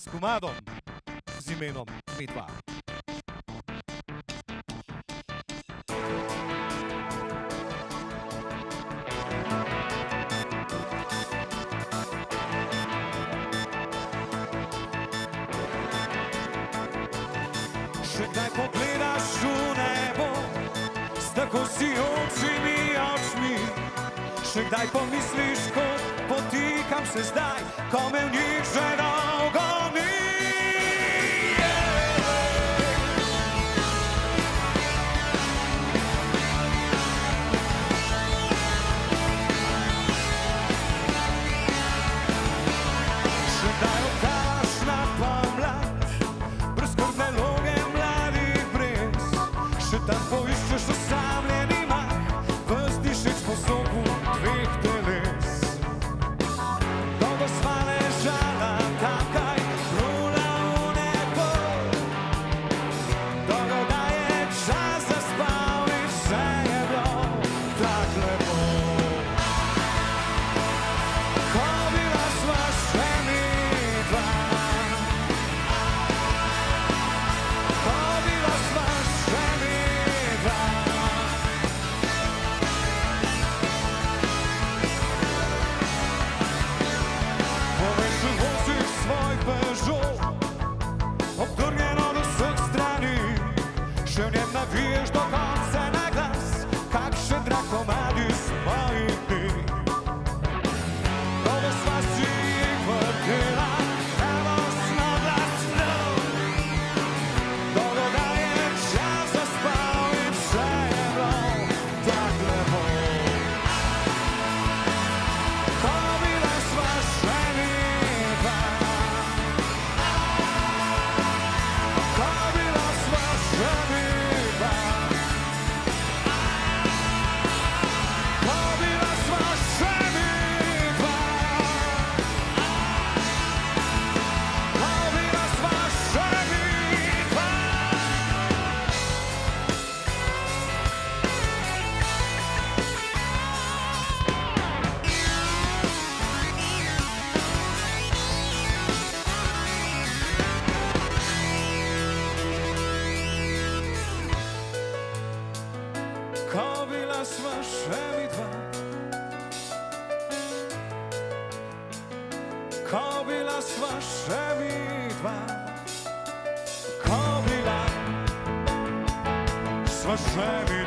s komadom z imenom Midva. Še kdaj pogledaš v nebo s tako sijočimi očmi? Še kdaj pomisliš, ko potikam se zdaj, ko me v njih že dolgo ni? Še kdaj oddaš na pomlad brezskrbne loge mladih brez? Še tam poiščeš osamljeni mah, ves dišeč po soku dveh teles. Dolgo sva ležala tamkaj, plula v nebo, dolgo da je čas zaspal in vse je bilo tak lepo. Ko bila sva še midva, ko bila sva še midva. Poveš, voziš svoj Peugeot, obdrnjen od vseh strani, še v njem naviješ do konca na glas, kakšen drag komad iz mojih dni. Dolgo sva si jih vrtela, ravosno glasno, dolgo da je čas zaspal in vse je bilo tak lepo. Ko bila sva še midva, ko bila sva še midva, ko bila sva še midva, ko bila sva še midva. Ko bila sva še midva, ko bila sva še midva, ko bila sva še midva.